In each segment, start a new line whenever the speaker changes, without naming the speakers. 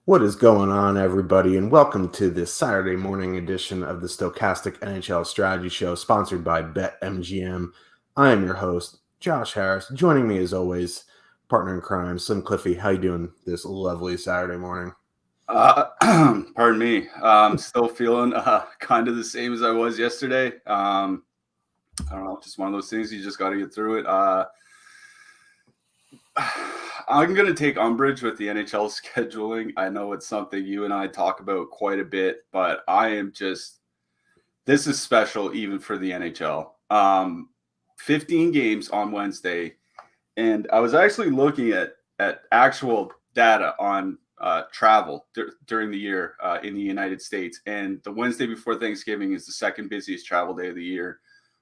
What is going on, everybody, and welcome to this Saturday morning edition of the Stokastic NHL Strategy Show, sponsored by BetMGM. I am your host, Josh Harris. Joining me, as always, partner in crime, Slim Cliffy. How you doing this lovely Saturday morning?
Pardon me. I'm still feeling kind of the same as I was yesterday. I don't know, just one of those things. You just got to get through it. I'm going to take umbrage with the NHL scheduling. I know it's something you and I talk about quite a bit, but this is special even for the NHL. 15 games on Wednesday, and I was actually looking at actual data on travel during the year in the United States, and the Wednesday before Thanksgiving is the second busiest travel day of the year,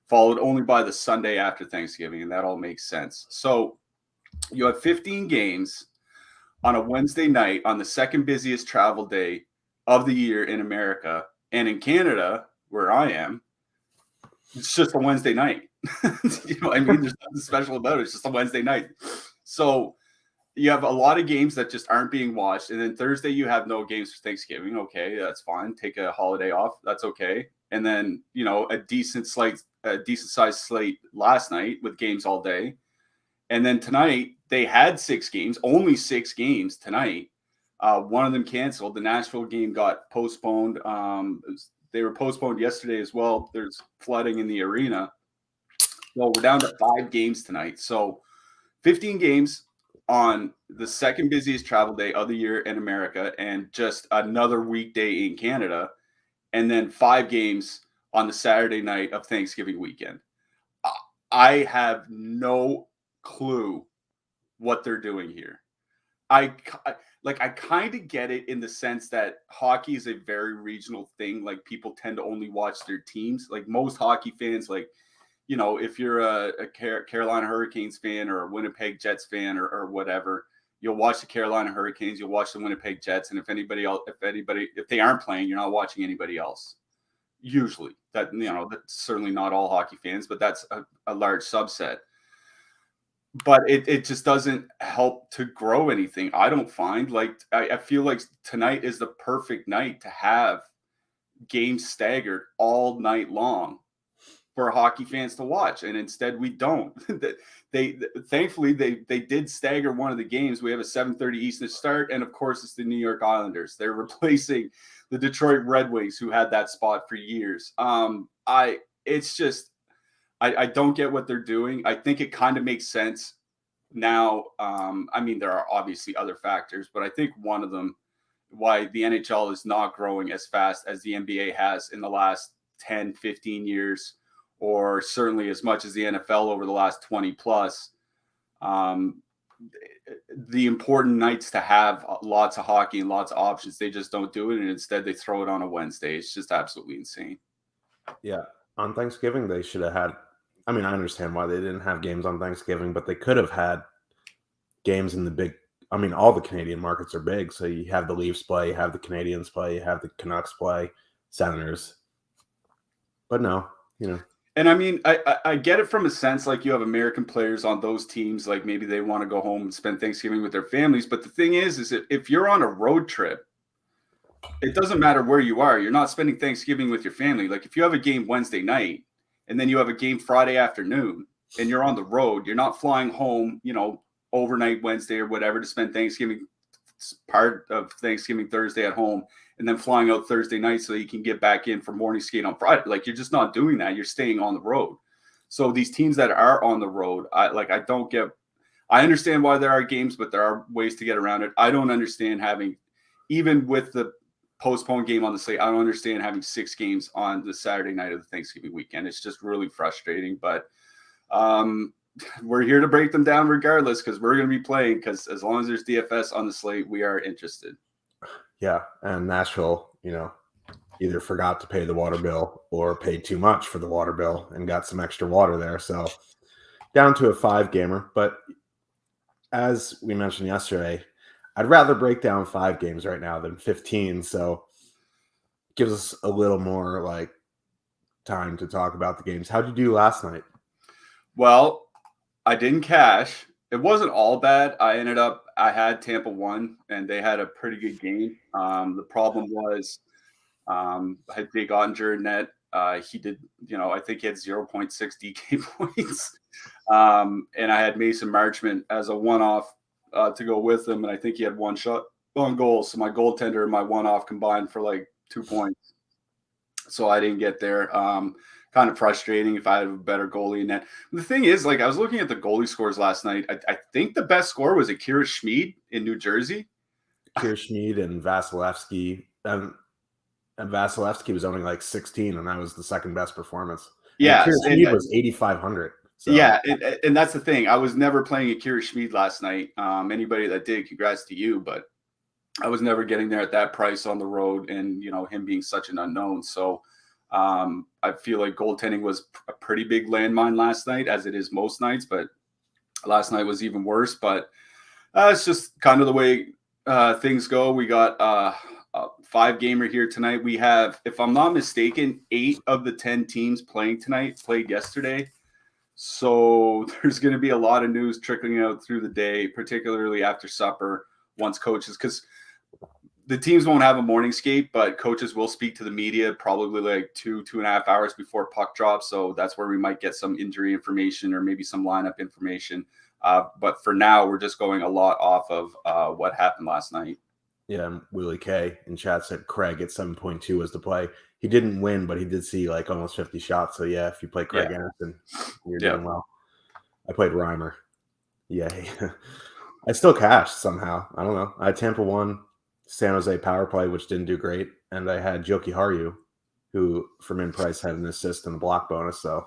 followed only by the Sunday after Thanksgiving, and that all makes sense. So you have 15 games on a Wednesday night on the second busiest travel day of the year in America. And in Canada, where I am, it's just a Wednesday night. There's nothing special about it. It's just a Wednesday night. So you have a lot of games that just aren't being watched. And then Thursday, you have no games for Thanksgiving. Okay, that's fine. Take a holiday off. That's okay. And then, a decent sized slate last night with games all day. And then tonight, they had 6 games, only 6 games tonight. One of them canceled. The Nashville game got postponed. They were postponed yesterday as well. There's flooding in the arena. Well, we're down to 5 games tonight. So 15 games on the second busiest travel day of the year in America, and just another weekday in Canada. And then 5 games on the Saturday night of Thanksgiving weekend. I have no clue what they're doing here. I kind of get it in the sense that hockey is a very regional thing. Like, people tend to only watch their teams. Like, most hockey fans, if you're a Carolina Hurricanes fan or a Winnipeg Jets fan or whatever, you'll watch the Carolina Hurricanes, you'll watch the Winnipeg Jets, and if they aren't playing, you're not watching anybody else. Usually, that's certainly not all hockey fans, but that's a large subset. But it just doesn't help to grow anything. I don't find. I feel like tonight is the perfect night to have games staggered all night long for hockey fans to watch, and instead we don't. Thankfully they did stagger one of the games. We have a 7:30 Eastern start, and of course it's the New York Islanders. They're replacing the Detroit Red Wings, who had that spot for years. I don't get what they're doing. I think it kind of makes sense now. There are obviously other factors, but I think one of them, why the NHL is not growing as fast as the NBA has in the last 10, 15 years, or certainly as much as the NFL over the last 20 plus. The important nights to have lots of hockey and lots of options, they just don't do it. And instead they throw it on a Wednesday. It's just absolutely insane.
Yeah. on Thanksgiving, they should have had. I mean, I understand why they didn't have games on Thanksgiving, but they could have had games in the big. I mean, all the Canadian markets are big, so you have the Leafs play, you have the Canadians play, you have the Canucks play, Senators. But no,
And I mean, I get it from a sense, like you have American players on those teams, like maybe they want to go home and spend Thanksgiving with their families. But the thing is that if you're on a road trip, it doesn't matter where you are. You're not spending Thanksgiving with your family. Like if you have a game Wednesday night and then you have a game Friday afternoon and you're on the road, you're not flying home, overnight Wednesday or whatever to spend Thanksgiving, part of Thanksgiving Thursday at home, and then flying out Thursday night so you can get back in for morning skate on Friday. Like you're just not doing that. You're staying on the road. So these teams that are on the road, I understand why there are games, but there are ways to get around it. I don't understand having, even with the postponed game on the slate, I don't understand having 6 games on the Saturday night of the Thanksgiving weekend. It's just really frustrating, but we're here to break them down regardless, because we're going to be playing, because as long as there's DFS on the slate, we are interested.
Yeah, and Nashville, either forgot to pay the water bill or paid too much for the water bill and got some extra water there. So down to a 5-gamer. But as we mentioned yesterday, I'd rather break down 5 games right now than 15. So it gives us a little more time to talk about the games. How'd you do last night?
Well, I didn't cash. It wasn't all bad. I had Tampa won, and they had a pretty good game. The problem was I had Jake Ottinger in net. He did, I think he had 0.6 DK points. And I had Mason Marchment as a one-off to go with him, and I think he had 1 shot on goal. So my goaltender and my one-off combined for 2 points. So I didn't get there. Kind of frustrating if I had a better goalie in net. The thing is, I was looking at the goalie scores last night. I think the best score was Akira Schmid in New Jersey.
Akira Schmid and Vasilevsky. And Vasilevsky was only 16, and that was the second best performance.
Yeah,
Akira Schmid was 8,500. So.
Yeah, and that's the thing. I was never playing Akira Schmid last night. Anybody that did, congrats to you, but I was never getting there at that price on the road, and him being such an unknown. So I feel like goaltending was a pretty big landmine last night, as it is most nights, but last night was even worse. But it's just kind of the way things go. We got a 5-gamer here tonight. We have, if I'm not mistaken, 8 of the 10 teams playing tonight played yesterday. So there's going to be a lot of news trickling out through the day, particularly after supper, once coaches, because the teams won't have a morning skate, but coaches will speak to the media probably 2.5 hours before puck drop. So that's where we might get some injury information or maybe some lineup information. But for now, we're just going a lot off of what happened last night.
Yeah, Willie K in chat said Craig at 7.2 was the play. He didn't win, but he did see almost 50 shots. So yeah, if you play Craig Anderson, you're doing well. I played Reimer. Yay. I still cashed somehow. I don't know. I had Tampa 1, San Jose power play, which didn't do great. And I had Joki Harju, who for min price had an assist and a block bonus. So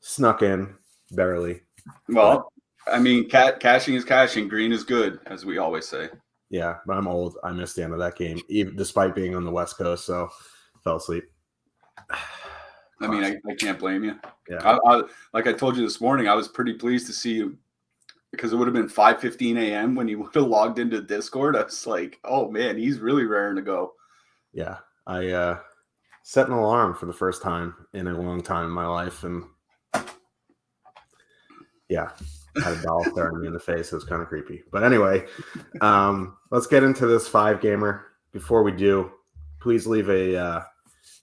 snuck in barely.
Well, I mean, cashing is cashing. Green is good, as we always say.
Yeah, but I'm old. I missed the end of that game, even despite being on the West Coast. So fell asleep.
I mean, I can't blame you.
Yeah.
Like I told you this morning, I was pretty pleased to see you, because it would have been 5:15 a.m. when you would have logged into Discord. I was like, oh man, he's really raring to go.
Yeah, I set an alarm for the first time in a long time in my life, and yeah, had a doll staring me in the face. It was kind of creepy. But anyway, let's get into this 5-gamer. Before we do, please leave a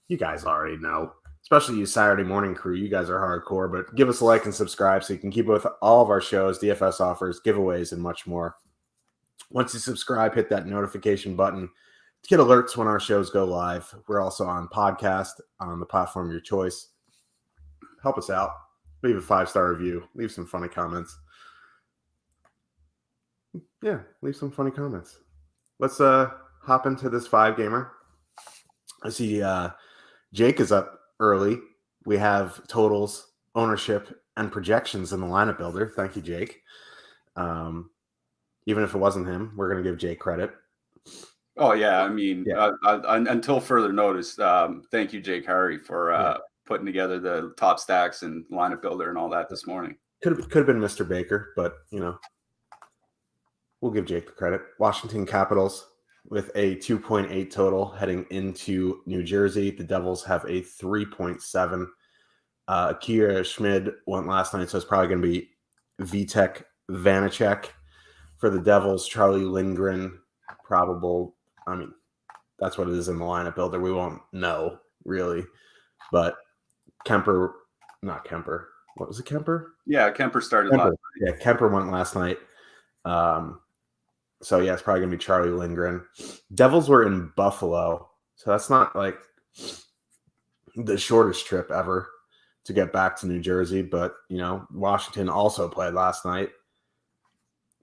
you guys already know, especially you Saturday morning crew. You guys are hardcore, but give us a like and subscribe so you can keep up with all of our shows, DFS offers, giveaways, and much more. Once you subscribe, hit that notification button to get alerts when our shows go live. We're also on podcast on the platform of your choice. Help us out. Leave a 5-star review. Leave some funny comments. Yeah, leave some funny comments. Let's hop into this 5-gamer. I see Jake is up early. We have totals, ownership, and projections in the lineup builder. Thank you, Jake. Even if it wasn't him, we're going to give Jake credit.
Oh, yeah. I mean, until further notice, thank you, Jake Harry, for putting together the top stacks and lineup builder and all that this morning.
Could have been Mr. Baker, but we'll give Jake the credit. Washington Capitals with a 2.8 total heading into New Jersey. The Devils have a 3.7. Akira Schmid went last night, so it's probably going to be Vitek Vanacek for the Devils. Charlie Lindgren, probable. I mean, that's what it is in the lineup builder. We won't know, really. But Kemper. What was it, Kemper?
Yeah, Kemper started last night.
Yeah, Kemper went last night. So, yeah, it's probably going to be Charlie Lindgren. Devils were in Buffalo, so that's not like the shortest trip ever to get back to New Jersey. But, Washington also played last night.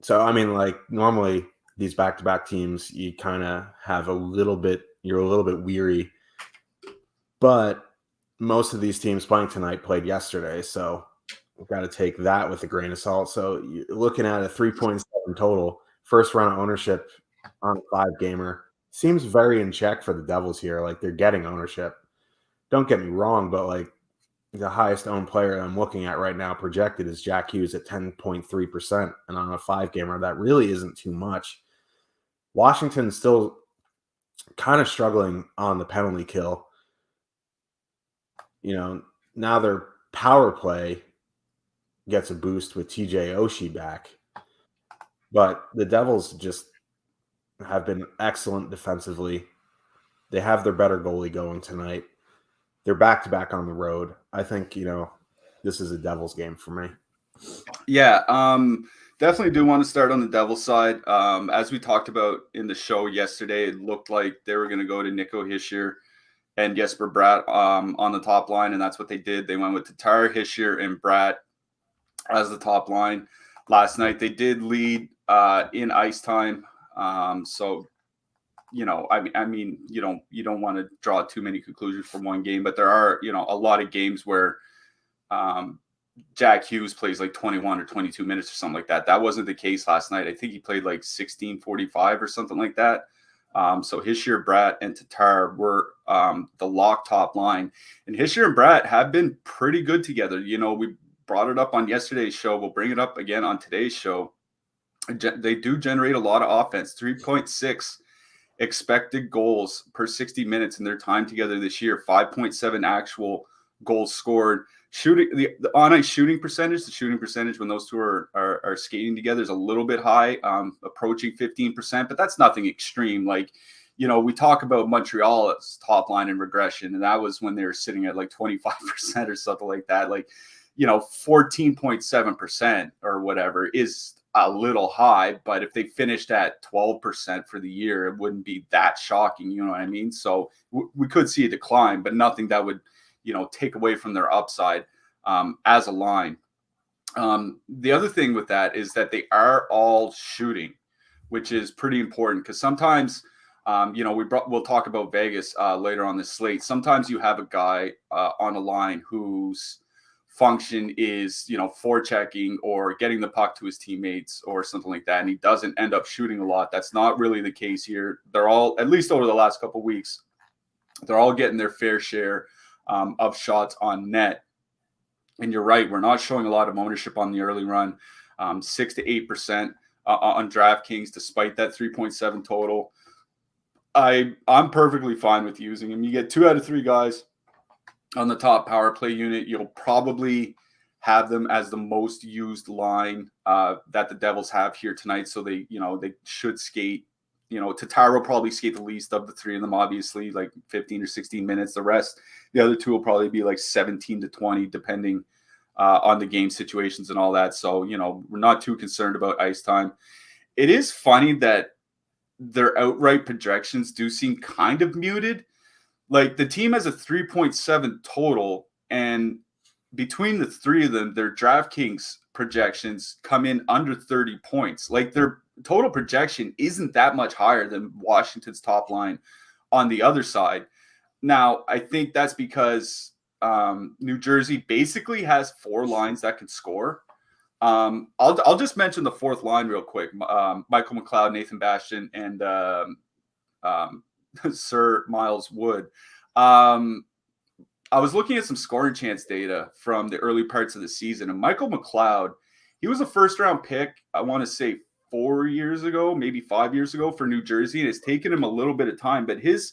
So, I mean, like, normally these back-to-back teams, you kind of have you're a little bit weary. But most of these teams playing tonight played yesterday, so we've got to take that with a grain of salt. So you're looking at a 3.7 total, first run of ownership on a 5-gamer. Seems very in check for the Devils here. Like, they're getting ownership. Don't get me wrong, but like the highest owned player I'm looking at right now projected is Jack Hughes at 10.3%. And on a 5-gamer, that really isn't too much. Washington's still kind of struggling on the penalty kill. Now their power play gets a boost with TJ Oshie back. But the Devils just have been excellent defensively. They have their better goalie going tonight. They're back-to-back on the road. I think, this is a Devils game for me.
Yeah, definitely do want to start on the Devils side. As we talked about in the show yesterday, it looked like they were going to go to Nico Hischier and Jesper Bratt on the top line, and that's what they did. They went with Tatar, Hischier, and Bratt as the top line. Last night they did lead in ice time, so I mean, you don't want to draw too many conclusions from one game, but there are a lot of games where Jack Hughes plays like 21 or 22 minutes or something like that. That wasn't the case last night. I think he played like 16:45 or something like that. So Hischier, Bratt, and Tatar were the lock top line. And Hischier and Bratt have been pretty good together. We brought it up on yesterday's show. We'll bring it up again on today's show. They do generate a lot of offense, 3.6 expected goals per 60 minutes in their time together this year, 5.7 actual goals scored. The on-ice shooting percentage when those two are skating together is a little bit high, approaching 15%, but that's nothing extreme. Like, we talk about Montreal's top line in regression, and that was when they were sitting at like 25% or something like that. Like, 14.7% or whatever is a little high, but if they finished at 12% for the year, it wouldn't be that shocking. You know what I mean? So we could see a decline, but nothing that would take away from their upside as a line. The other thing with that is that they are all shooting, which is pretty important because sometimes, we'll talk about Vegas later on this slate. Sometimes you have a guy on a line whose function is, forechecking or getting the puck to his teammates or something like that, and he doesn't end up shooting a lot. That's not really the case here. They're all, at least over the last couple of weeks, they're all getting their fair share of shots on net. And you're right, we're not showing a lot of ownership on the early run, 6 to 8% on DraftKings, despite that 3.7 total. I'm perfectly fine with using him. You get 2 out of 3 guys on the top power play unit. You'll probably have them as the most used line that the Devils have here tonight. So they should skate. Tatar will probably skate the least of the 3 of them, obviously, like 15 or 16 minutes. The other 2 will probably be like 17 to 20, depending on the game situations and all that. So, we're not too concerned about ice time. It is funny that their outright projections do seem kind of muted. Like, the team has a 3.7 total, and between the 3 of them, their DraftKings projections come in under 30 points. Like, their total projection isn't that much higher than Washington's top line on the other side. Now, I think that's because New Jersey basically has 4 lines that can score. I'll just mention the 4th line real quick. Michael McLeod, Nathan Bastian, and Sir Miles Wood. I was looking at some scoring chance data from the early parts of the season, and Michael McLeod, he was a first-round pick, I want to say 4 years ago, maybe 5 years ago for New Jersey, and it's taken him a little bit of time, but his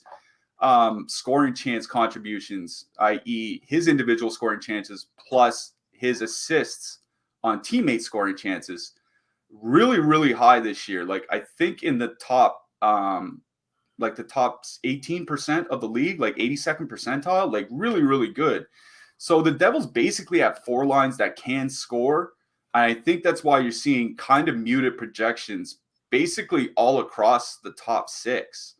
scoring chance contributions, i.e. his individual scoring chances plus his assists on teammate scoring chances, really, really high this year. Like I think in the top the top 18% of the league, like 82nd percentile, like really, really good. So the Devils basically have 4 lines that can score. I think that's why you're seeing kind of muted projections basically all across the top 6.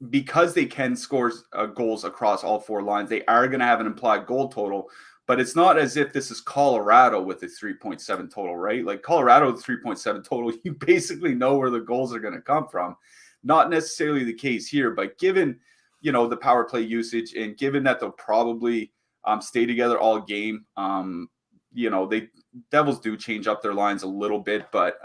Because they can score goals across all 4 lines, they are going to have an implied goal total. But it's not as if this is Colorado with a 3.7 total, right? Like Colorado with 3.7 total, you basically know where the goals are going to come from. Not necessarily the case here, but given, the power play usage and given that they'll probably stay together all game, they Devils do change up their lines a little bit, but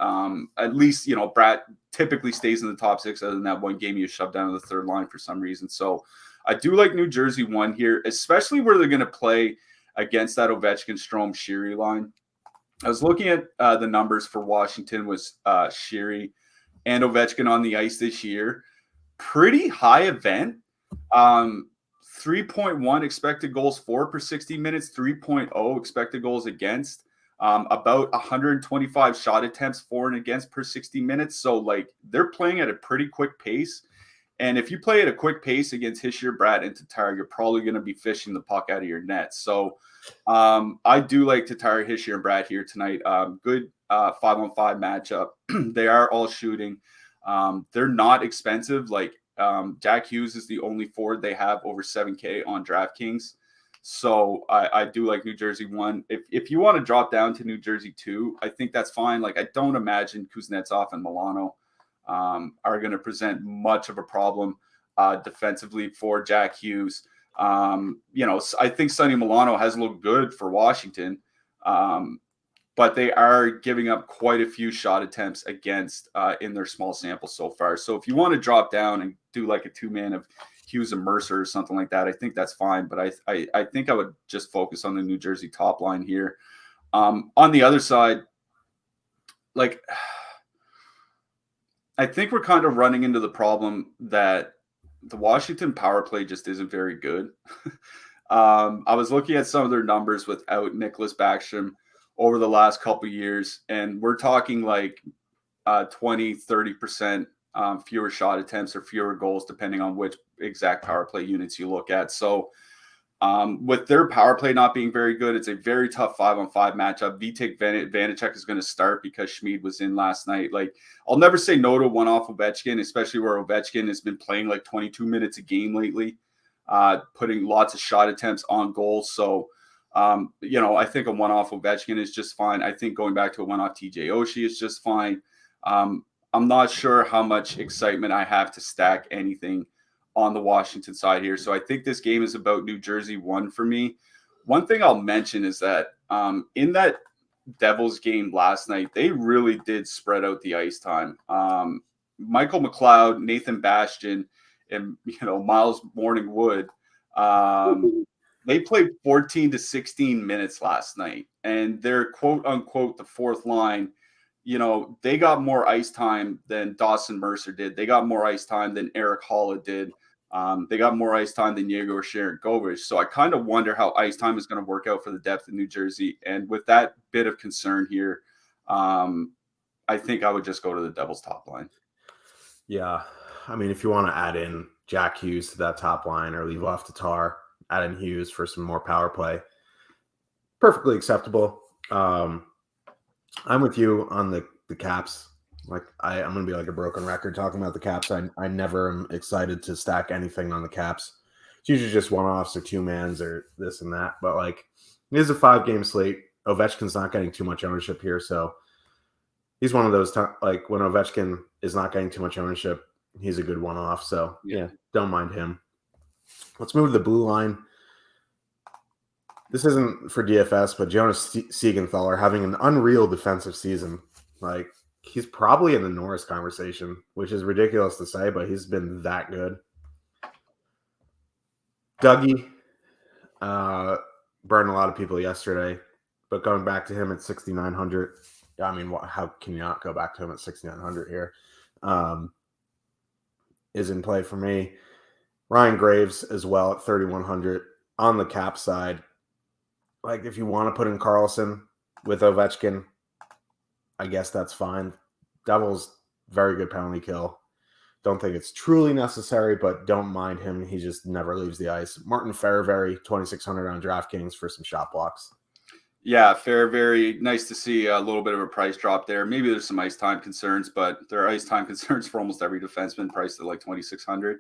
at least, Brad typically stays in the top 6 other than that one game you shoved down to the third line for some reason. So I do like New Jersey 1 here, especially where they're going to play against that Ovechkin, Strome, Sheary line. I was looking at the numbers for Washington was Sheary and Ovechkin on the ice this year. Pretty high event. 3.1 expected goals for per 60 minutes, 3.0 expected goals against, about 125 shot attempts for and against per 60 minutes. So, like, they're playing at a pretty quick pace. And if you play at a quick pace against Hischier, Bratt, and Tatar, you're probably going to be fishing the puck out of your net. So I do like Tatar, Hischier, and Bratt here tonight. Good 5-on-5 matchup. They are all shooting. They're not expensive. Like Jack Hughes is the only forward they have over 7K on DraftKings. So I do like New Jersey 1. If you want to drop down to New Jersey 2, I think that's fine. Like I don't imagine Kuznetsov and Milano are going to present much of a problem defensively for Jack Hughes. I think Sonny Milano has looked good for Washington, but they are giving up quite a few shot attempts against in their small sample so far. So if you want to drop down and do like a 2-man of Hughes and Mercer or something like that, I think that's fine. But I think I would just focus on the New Jersey top line here. On the other side, like, I think we're kind of running into the problem that the Washington power play just isn't very good. I was looking at some of their numbers without Nicholas Backstrom over the last couple of years, and we're talking like 20, 30% fewer shot attempts or fewer goals, depending on which exact power play units you look at. So with their power play not being very good, it's a very tough 5-on-5 matchup. Vitek Vanacek is going to start because Schmid was in last night. Like, I'll never say no to one-off Ovechkin, especially where Ovechkin has been playing like 22 minutes a game lately, putting lots of shot attempts on goal. So, I think a one-off Ovechkin is just fine. I think going back to a one-off TJ Oshie is just fine. I'm not sure how much excitement I have to stack anything on the Washington side here. So I think this game is about New Jersey 1 for me. One thing I'll mention is that in that Devils game last night, they really did spread out the ice time. Michael McLeod, Nathan Bastian, and Miles Morningwood, they played 14 to 16 minutes last night, and they're quote unquote the fourth line. They got more ice time than Dawson Mercer did. They got more ice time than Eric Holla did. They got more ice time than Yegor Sharangovich. So I kind of wonder how ice time is going to work out for the depth of New Jersey. And with that bit of concern here, I think I would just go to the Devils top line.
Yeah. I mean, if you want to add in Jack Hughes to that top line or leave off Tatar, add in Hughes for some more power play, perfectly acceptable. I'm with you on the Caps. Like I'm going to be like a broken record talking about the Caps. I never am excited to stack anything on the Caps. It's usually just one-offs or 2-mans or this and that. But like it is a 5-game slate. Ovechkin's not getting too much ownership here, so he's one of those like when Ovechkin is not getting too much ownership, he's a good one-off. So yeah, don't mind him. Let's move to the blue line. This isn't for DFS, but Jonas Siegenthaler having an unreal defensive season. Like, he's probably in the Norris conversation, which is ridiculous to say, but he's been that good. Dougie burned a lot of people yesterday, but going back to him at 6,900, I mean, how can you not go back to him at 6,900 here? Is in play for me. Ryan Graves as well at 3,100 on the cap side. Like, if you want to put in Carlson with Ovechkin, I guess that's fine. Devils, very good penalty kill. Don't think it's truly necessary, but don't mind him. He just never leaves the ice. Martin Fairbury, 2,600 on DraftKings for some shot blocks.
Yeah, very nice to see a little bit of a price drop there. Maybe there's some ice time concerns, but there are ice time concerns for almost every defenseman priced at like 2,600.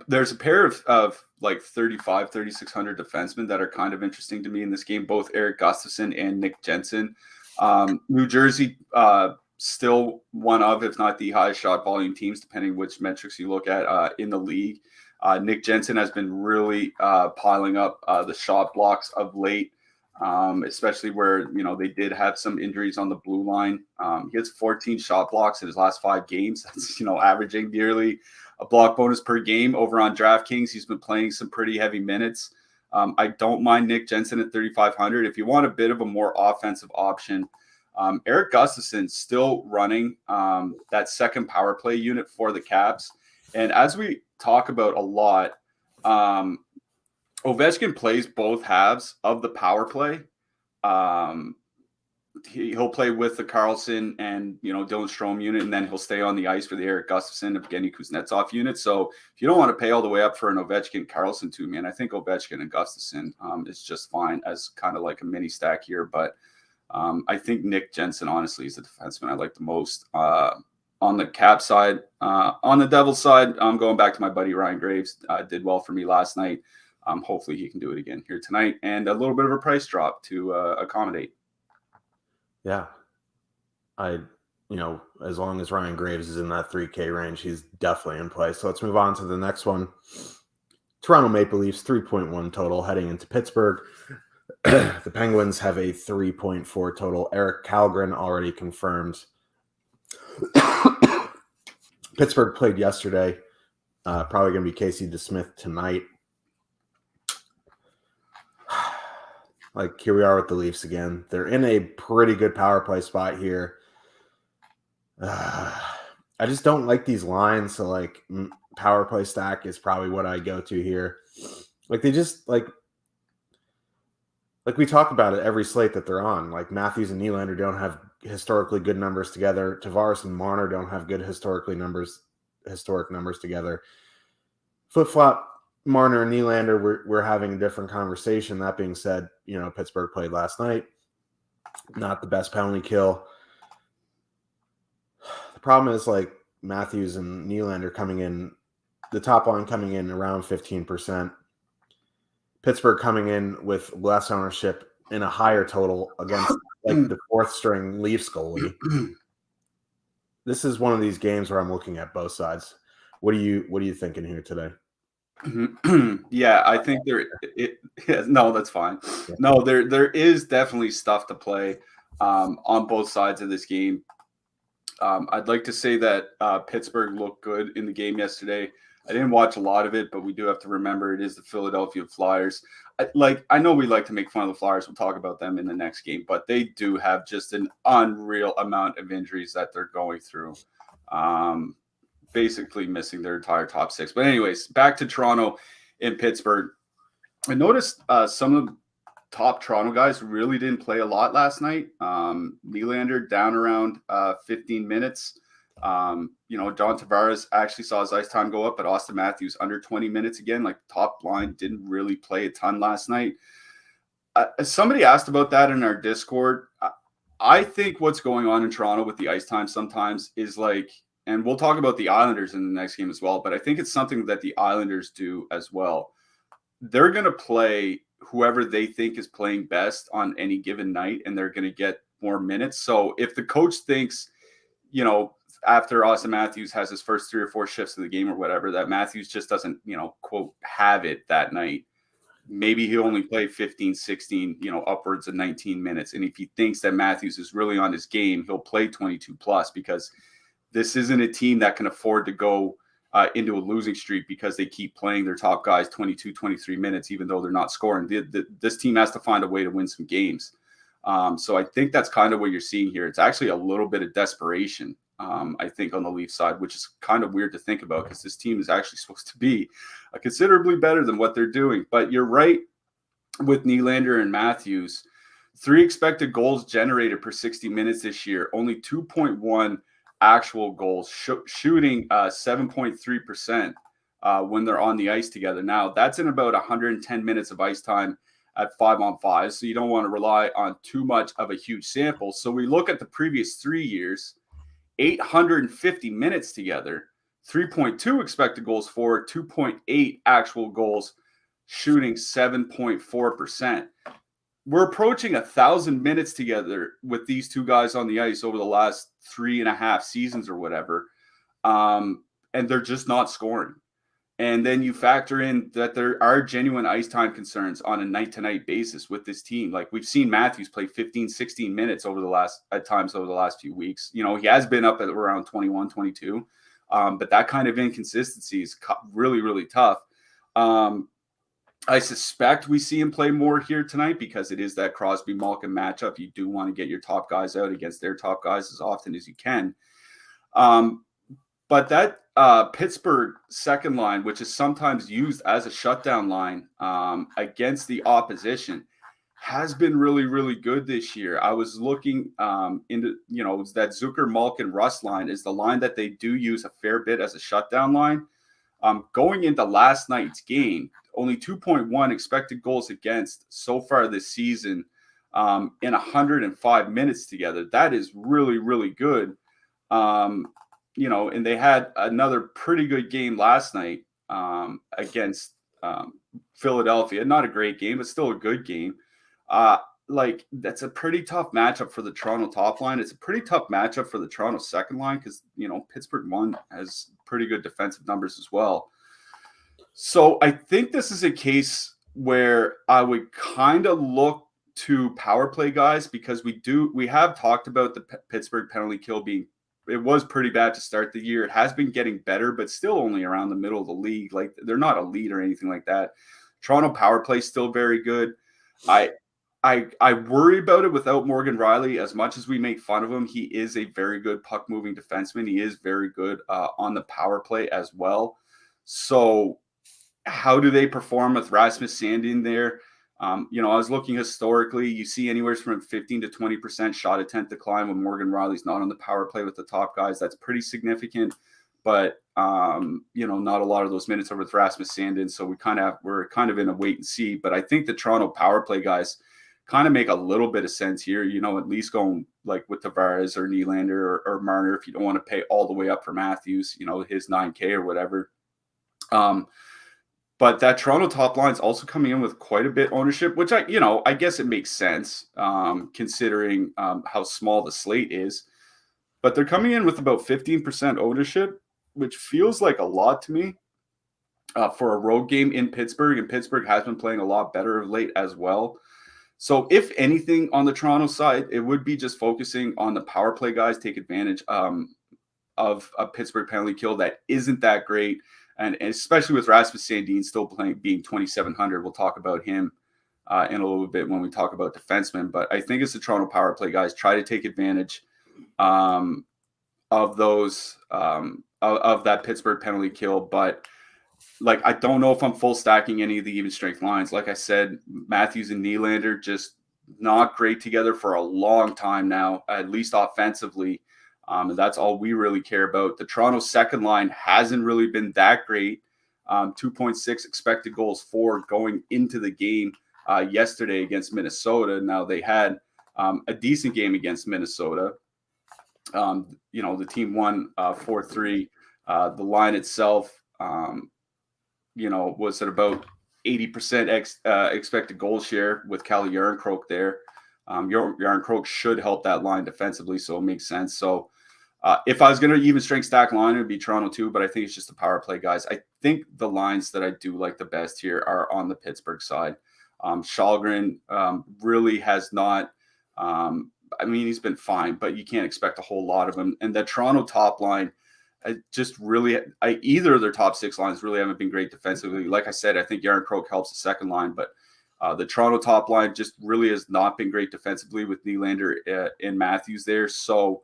There's a pair of like 3,600 defensemen that are kind of interesting to me in this game, both Eric Gustafsson and Nick Jensen. New Jersey, still one of, if not the highest shot volume teams, depending which metrics you look at in the league. Nick Jensen has been really piling up the shot blocks of late, especially where, they did have some injuries on the blue line. He has 14 shot blocks in his last 5 games. That's, averaging nearly a block bonus per game over on DraftKings. He's been playing some pretty heavy minutes. I don't mind Nick Jensen at 3,500. If you want a bit of a more offensive option, Eric Gustafsson still running that second power play unit for the Caps. And as we talk about a lot, Ovechkin plays both halves of the power play. He'll play with the Carlson and, Dylan Strome unit, and then he'll stay on the ice for the Eric Gustafsson and Evgeny Kuznetsov unit. So if you don't want to pay all the way up for an Ovechkin Carlson two, man, I think Ovechkin and Gustafsson is just fine as kind of like a mini stack here. But I think Nick Jensen, honestly, is the defenseman I like the most on the Cap side. On the Devils side, I'm going back to my buddy Ryan Graves. Did well for me last night. Hopefully he can do it again here tonight, and a little bit of a price drop to accommodate.
Yeah. As long as Ryan Graves is in that 3K range, he's definitely in play. So let's move on to the next one. Toronto Maple Leafs, 3.1 total heading into Pittsburgh. The Penguins have a 3.4 total. Eric Kallgren already confirmed. Pittsburgh played yesterday. Probably going to be Casey DeSmith tonight. Like, here we are with the Leafs again. They're in a pretty good power play spot here. I just don't like these lines. So, like, power play stack is probably what I go to here. Like, they just, like we talk about it every slate that they're on. Like, Matthews and Nylander don't have historically good numbers together. Tavares and Marner don't have good historic numbers together. Flip-flop Marner and Nylander, we're having a different conversation. That being said, Pittsburgh played last night. Not the best penalty kill. The problem is, like, Matthews and Nylander coming in, the top line coming in around 15%. Pittsburgh coming in with less ownership in a higher total against, like, the fourth string Leafs goalie. This is one of these games where I'm looking at both sides. What are you thinking here today?
Yeah, I think no, that's fine. No, there is definitely stuff to play on both sides of this game. I'd like to say that Pittsburgh looked good in the game yesterday. I didn't watch a lot of it, but we do have to remember it is the Philadelphia Flyers. I know we like to make fun of the Flyers. We'll talk about them in the next game, but they do have just an unreal amount of injuries that they're going through. Basically missing their entire top 6. But anyways, back to Toronto and Pittsburgh. I noticed some of the top Toronto guys really didn't play a lot last night. Nylander down around 15 minutes. John Tavares actually saw his ice time go up, but Austin Matthews under 20 minutes again. Like, top line didn't really play a ton last night. Somebody asked about that in our Discord. I think what's going on in Toronto with the ice time sometimes is like, and we'll talk about the Islanders in the next game as well, but I think it's something that the Islanders do as well. They're going to play whoever they think is playing best on any given night, and they're going to get more minutes. So if the coach thinks, after Austin Matthews has his first 3 or 4 shifts of the game or whatever, that Matthews just doesn't, quote, have it that night, maybe he'll only play 15, 16, upwards of 19 minutes. And if he thinks that Matthews is really on his game, he'll play 22 plus, because this isn't a team that can afford to go into a losing streak because they keep playing their top guys 22, 23 minutes, even though they're not scoring. This team has to find a way to win some games. So I think that's kind of what you're seeing here. It's actually a little bit of desperation, I think, on the Leafs side, which is kind of weird to think about because this team is actually supposed to be considerably better than what they're doing. But you're right with Nylander and Matthews. 3 expected goals generated per 60 minutes this year, only 2.1 actual goals, shooting 7.3% when they're on the ice together. Now, that's in about 110 minutes of ice time at 5-on-5, so you don't want to rely on too much of a huge sample. So we look at the previous 3 years, 850 minutes together, 3.2 expected goals for, 2.8 actual goals, shooting 7.4%. We're approaching 1,000 minutes together with these two guys on the ice over the last 3.5 seasons or whatever. And they're just not scoring. And then you factor in that there are genuine ice time concerns on a night-to-night basis with this team. Like we've seen Matthews play 15, 16 minutes at times over the last few weeks. You know, he has been up at around 21, 22. But that kind of inconsistency is really, really tough. I suspect we see him play more here tonight because it is that Crosby-Malkin matchup. You do want to get your top guys out against their top guys as often as you can. But that Pittsburgh second line, which is sometimes used as a shutdown line against the opposition, has been really, really good this year. I was looking into, that Zucker-Malkin-Rust line is the line that they do use a fair bit as a shutdown line. Going into last night's game, only 2.1 expected goals against so far this season in 105 minutes together. That is really, really good. And they had another pretty good game last night against Philadelphia. Not a great game, but still a good game. That's a pretty tough matchup for the Toronto top line. It's a pretty tough matchup for the Toronto second line because, Pittsburgh has pretty good defensive numbers as well. So I think this is a case where I would kind of look to power play guys because we have talked about the Pittsburgh penalty kill it was pretty bad to start the year. It has been getting better, but still only around the middle of the league. Like they're not elite or anything like that. Toronto power play is still very good. I worry about it without Morgan Rielly. As much as we make fun of him, he is a very good puck moving defenseman. He is very good on the power play as well. So how do they perform with Rasmus Sandin there? I was looking historically. You see anywhere from 15 to 20% shot attempt decline when Morgan Rielly's not on the power play with the top guys. That's pretty significant. But not a lot of those minutes are with Rasmus Sandin, so we're kind of in a wait and see. But I think the Toronto power play guys kind of make a little bit of sense here. At least going like with Tavares or Nylander or Marner if you don't want to pay all the way up for Matthews. His $9K or whatever. But that Toronto top line is also coming in with quite a bit ownership, which I guess it makes sense considering how small the slate is. But they're coming in with about 15% ownership, which feels like a lot to me for a road game in Pittsburgh. And Pittsburgh has been playing a lot better of late as well. So if anything on the Toronto side, it would be just focusing on the power play guys, take advantage of a Pittsburgh penalty kill that isn't that great. And especially with Rasmus Sandin still being 2,700, we'll talk about him in a little bit when we talk about defensemen. But I think it's the Toronto power play guys try to take advantage of those of that Pittsburgh penalty kill. But I don't know if I'm full stacking any of the even strength lines. Like I said, Matthews and Nylander just not great together for a long time now, at least offensively. And that's all we really care about. The Toronto second line hasn't really been that great. 2.6 expected goals for going into the game yesterday against Minnesota. Now they had a decent game against Minnesota. The team won 4-3. The line itself, was at about 80% expected goal share with Calle Järnkrok there. Järnkrok should help that line defensively, so it makes sense. So if I was going to even strength stack line, it would be Toronto too, but I think it's just the power play guys. I think the lines that I do like the best here are on the Pittsburgh side. Shalgren really has not he's been fine, but you can't expect a whole lot of him. And the Toronto top line, either of their top six lines really haven't been great defensively. Like I said, I think Jaromir Krok helps the second line, but the Toronto top line just really has not been great defensively with Nylander and Matthews there. So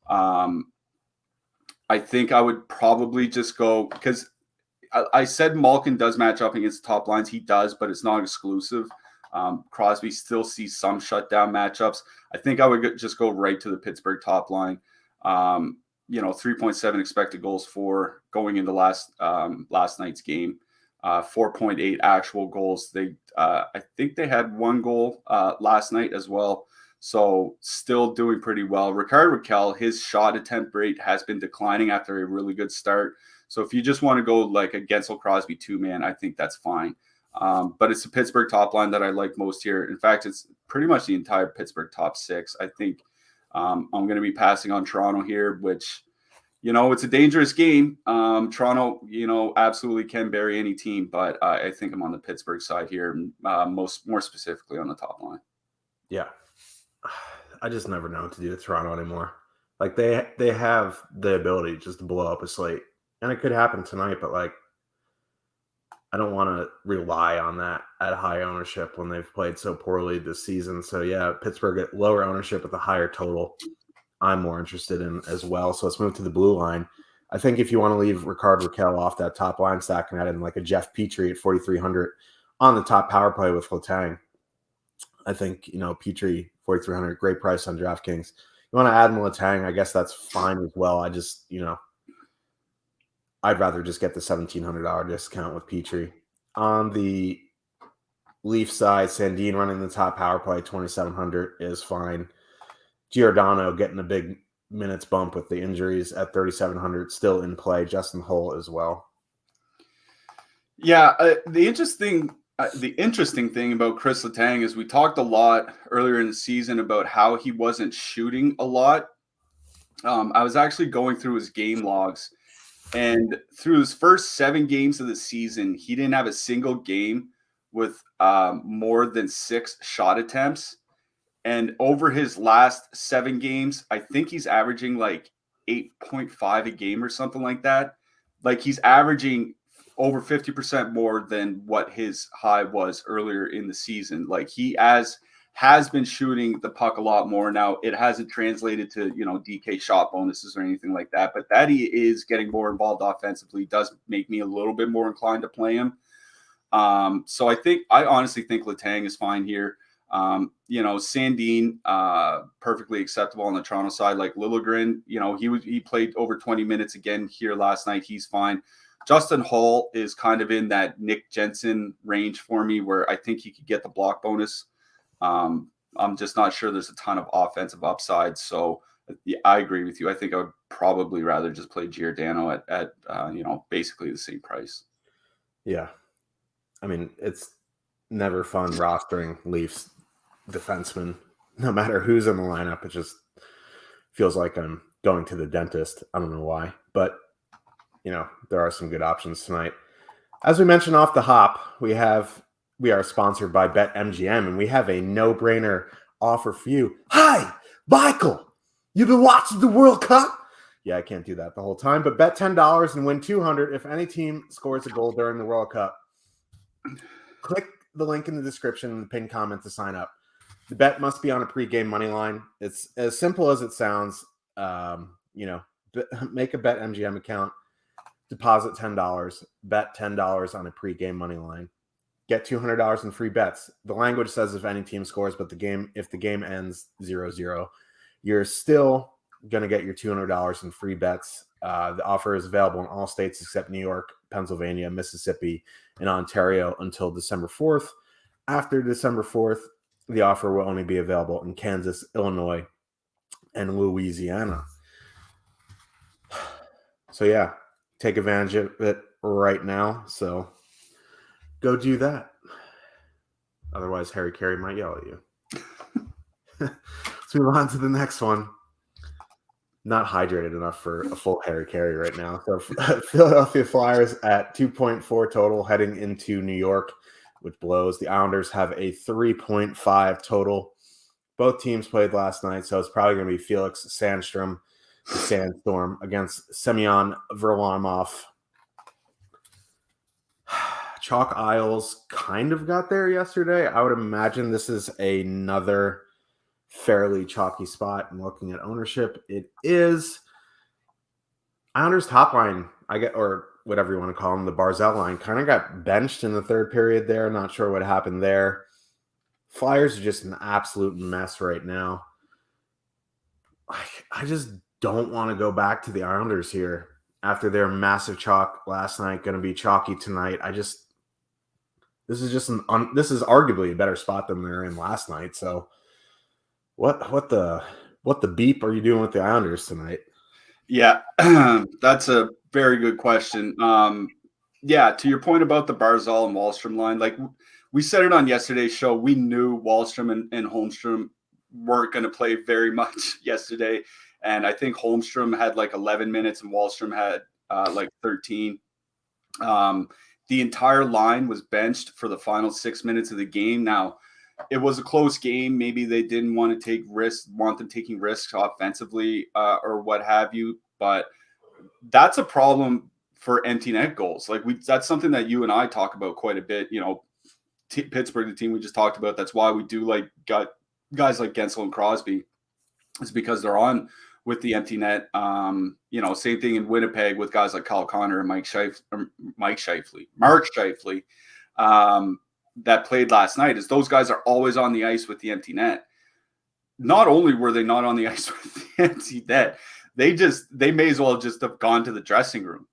I think I would probably just go, because I said Malkin does match up against top lines. He does, but it's not exclusive. Crosby still sees some shutdown matchups. I think I would just go right to the Pittsburgh top line. 3.7 expected goals for going into last night's game. 4.8 actual goals. I think they had one goal last night as well. So still doing pretty well. Rickard Rakell, his shot attempt rate has been declining after a really good start. So if you just want to go like a Gensel Crosby 2-man, I think that's fine. But it's the Pittsburgh top line that I like most here. In fact, it's pretty much the entire Pittsburgh top six. I think I'm going to be passing on Toronto here, which, it's a dangerous game. Toronto, absolutely can bury any team, but I think I'm on the Pittsburgh side here, more specifically on the top line.
Yeah. I just never know what to do with Toronto anymore. Like they have the ability just to blow up a slate. And it could happen tonight, but I don't want to rely on that at high ownership when they've played so poorly this season. So yeah, Pittsburgh at lower ownership with a higher total, I'm more interested in as well. So let's move to the blue line. I think if you want to leave Rickard Rakell off that top line stack and add in like a Jeff Petrie at 4,300 on the top power play with Letang, I think, Petrie, 4,300, great price on DraftKings. You want to add Letang, I guess that's fine as well. I just, I'd rather just get the $1,700 discount with Petrie. On the Leaf side, Sandin running the top power play, 2,700 is fine. Giordano getting a big minutes bump with the injuries at 3,700, still in play. Justin Hull as well.
Yeah, the interesting thing about Chris Letang is we talked a lot earlier in the season about how he wasn't shooting a lot. I was actually going through his game logs, and through his first 7 games of the season, he didn't have a single game with more than 6 shot attempts. And over his last 7 games, I think he's averaging like 8.5 a game or something like that. Like he's averaging over 50% more than what his high was earlier in the season. Like he has been shooting the puck a lot more. Now it hasn't translated to, DK shot bonuses or anything like that, but that he is getting more involved offensively does make me a little bit more inclined to play him. So I honestly think Letang is fine here. Sandin, perfectly acceptable on the Toronto side. Like Liljegren, he played over 20 minutes again here last night. He's fine. Justin Hull is kind of in that Nick Jensen range for me, where I think he could get the block bonus. I'm just not sure there's a ton of offensive upside. So yeah, I agree with you. I think I would probably rather just play Giordano at basically the same price.
Yeah. I mean, it's never fun rostering Leafs defensemen, no matter who's in the lineup. It just feels like I'm going to the dentist. I don't know why, but there are some good options tonight. As we mentioned off the hop, we are sponsored by BetMGM, and we have a no-brainer offer for you. Hi, Michael, you've been watching the World Cup? Yeah, I can't do that the whole time, but bet $10 and win $200 if any team scores a goal during the World Cup. Click the link in the description and the pinned comment to sign up. The bet must be on a pregame money line. It's as simple as it sounds. Make a BetMGM account, deposit $10, bet $10 on a pregame money line, get $200 in free bets. The language says if any team scores, but if the game ends 0-0, you're still going to get your $200 in free bets. The offer is available in all states except New York, Pennsylvania, Mississippi, and Ontario until December 4th. After December 4th, the offer will only be available in Kansas, Illinois, and Louisiana. So yeah, take advantage of it right now. So go do that. Otherwise, Harry Carey might yell at you. Let's move on to the next one. Not hydrated enough for a full Harry Carey right now. So Philadelphia Flyers at 2.4 total heading into New York, which blows. The Islanders have a 3.5 total. Both teams played last night, so it's probably going to be Felix Sandstrom the Sandstorm against Semyon Varlamov. Chalk Isles kind of got there yesterday. I would imagine this is another fairly chalky spot. And looking at ownership, it is Islanders top line, or whatever you want to call them, the Barzal line, kind of got benched in the third period there. Not sure what happened there. Flyers are just an absolute mess right now. I just don't want to go back to the Islanders here after their massive chalk last night, going to be chalky tonight. This is arguably a better spot than they're in last night. So what the beep are you doing with the Islanders tonight?
Yeah, that's a very good question. Yeah, to your point about the Barzal and Wahlstrom line, like we said it on yesterday's show, we knew Wahlstrom and Holmstrom weren't going to play very much yesterday. And I think Holmstrom had like 11 minutes and Wahlstrom had like 13. The entire line was benched for the final 6 minutes of the game. Now, it was a close game. Maybe they didn't want them taking risks offensively or what have you. But that's a problem for empty net goals. Like that's something that you and I talk about quite a bit. Pittsburgh, the team we just talked about. That's why we do got guys like Gensel and Crosby. It's because they're on with the empty net. Same thing in Winnipeg with guys like Kyle Connor and Mark Scheifele. That played last night is those guys are always on the ice with the empty net. Not only were they not on the ice with the empty net, they may as well just have gone to the dressing room.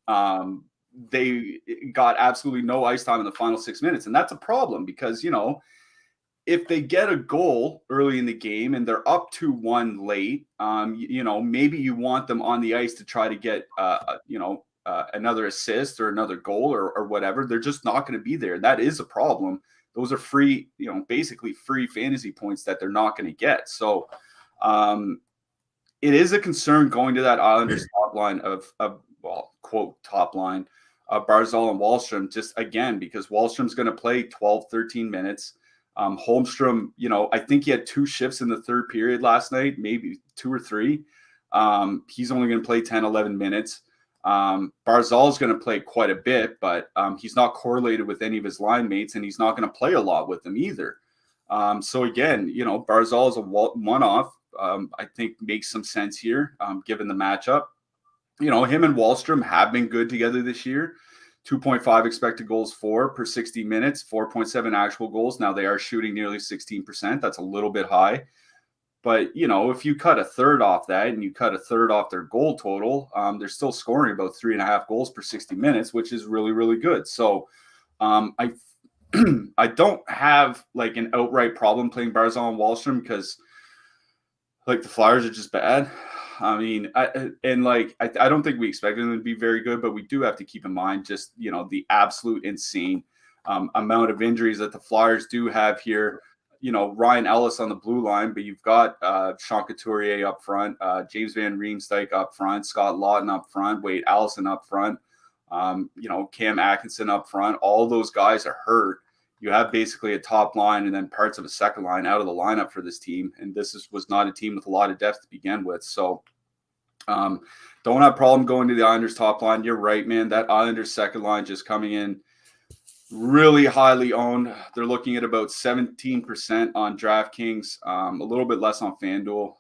They got absolutely no ice time in the final 6 minutes. And that's a problem because, if they get a goal early in the game and they're up 2-1 late, maybe you want them on the ice to try to get, another assist or another goal or whatever. They're just not going to be there. That is a problem. Those are free, basically free fantasy points that they're not going to get. So it is a concern going to that Islanders top line quote, top line, Barzal and Wahlstrom, just again, because Wahlstrom's going to play 12, 13 minutes. Holmstrom, I think he had 2 shifts in the third period last night, maybe 2 or 3. He's only going to play 10, 11 minutes. Barzal is going to play quite a bit, but he's not correlated with any of his line mates, and he's not going to play a lot with them either. So again, Barzal is a one-off. I think makes some sense here, given the matchup. Him and Wahlstrom have been good together this year. 2.5 expected goals for per 60 minutes, 4.7 actual goals. Now they are shooting nearly 16%. That's a little bit high. But, if you cut a third off that and you cut a third off their goal total, they're still scoring about 3.5 goals per 60 minutes, which is really, really good. So I don't have like an outright problem playing Barzal and Wahlstrom because like the Flyers are just bad. I mean, I don't think we expected them to be very good, but we do have to keep in mind just, the absolute insane amount of injuries that the Flyers do have here. Ryan Ellis on the blue line, but you've got Sean Couturier up front, James Van Riemsdyk up front, Scott Lawton up front, Wade Allison up front, Cam Atkinson up front. All those guys are hurt. You have basically a top line and then parts of a second line out of the lineup for this team. And this was not a team with a lot of depth to begin with. So don't have a problem going to the Islanders top line. You're right, man. That Islanders second line just coming in really highly owned. They're looking at about 17% on DraftKings, a little bit less on FanDuel,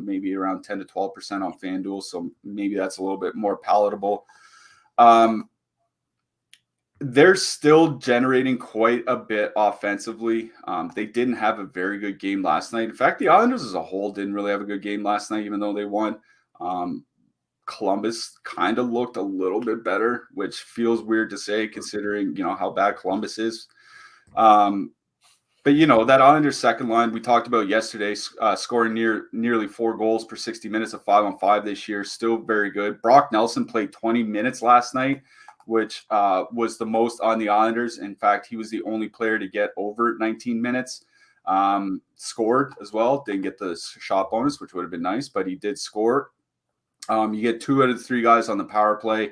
maybe around 10 to 12% on FanDuel. So maybe that's a little bit more palatable. They're still generating quite a bit offensively. They didn't have a very good game last night. In fact, the Islanders as a whole didn't really have a good game last night, even though they won. Columbus kind of looked a little bit better, which feels weird to say considering, how bad Columbus is. But, that Islanders second line we talked about yesterday, scoring nearly 4 goals per 60 minutes of 5-on-5 this year, still very good. Brock Nelson played 20 minutes last night, which was the most on the Islanders. In fact, he was the only player to get over 19 minutes. Scored as well. Didn't get the shot bonus, which would have been nice, but he did score. You get 2 out of the 3 guys on the power play.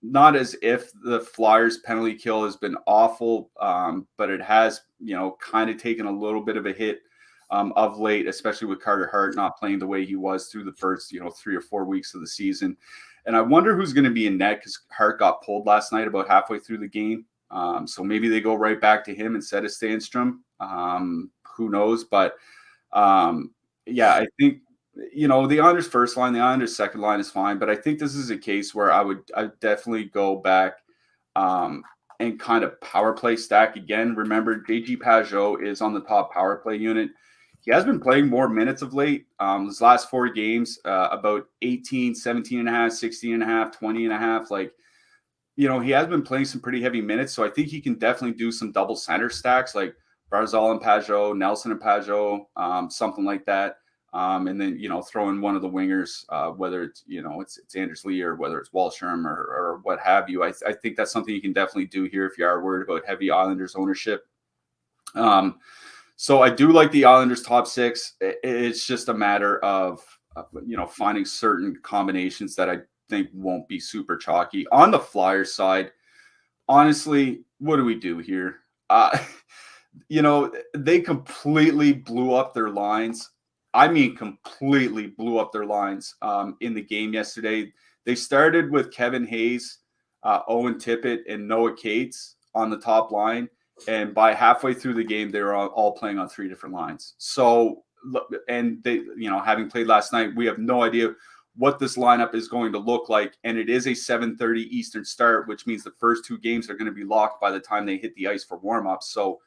Not as if the Flyers penalty kill has been awful, but it has, kind of taken a little bit of a hit of late, especially with Carter Hart not playing the way he was through the first 3 or 4 weeks of the season. And I wonder who's going to be in net because Hart got pulled last night about halfway through the game. So maybe they go right back to him instead of Stanstrom. Who knows? But yeah, I think the Islanders first line, the Islanders second line is fine, but I think this is a case where I'd definitely go back and kind of power play stack again. Remember, JG Pajot is on the top power play unit. He has been playing more minutes of late. His last 4 games, about 18, 17 and a half, 16 and a half, 20 and a half. Like, he has been playing some pretty heavy minutes. So I think he can definitely do some double center stacks like Barzal and Pajot, Nelson and Pajot, something like that. And then, throw in one of the wingers, whether it's, it's Anders Lee or whether it's Wahlstrom or what have you. I think that's something you can definitely do here if you are worried about heavy Islanders ownership. So I do like the Islanders top 6. It's just a matter of finding certain combinations that I think won't be super chalky. On the Flyers side, honestly, what do we do here? They completely blew up their lines. I mean, completely blew up their lines in the game yesterday. They started with Kevin Hayes, Owen Tippett, and Noah Cates on the top line. And by halfway through the game, they were all playing on 3 different lines. So, and they, having played last night, we have no idea what this lineup is going to look like. And it is a 7:30 Eastern start, which means the first 2 games are going to be locked by the time they hit the ice for warm-ups. So,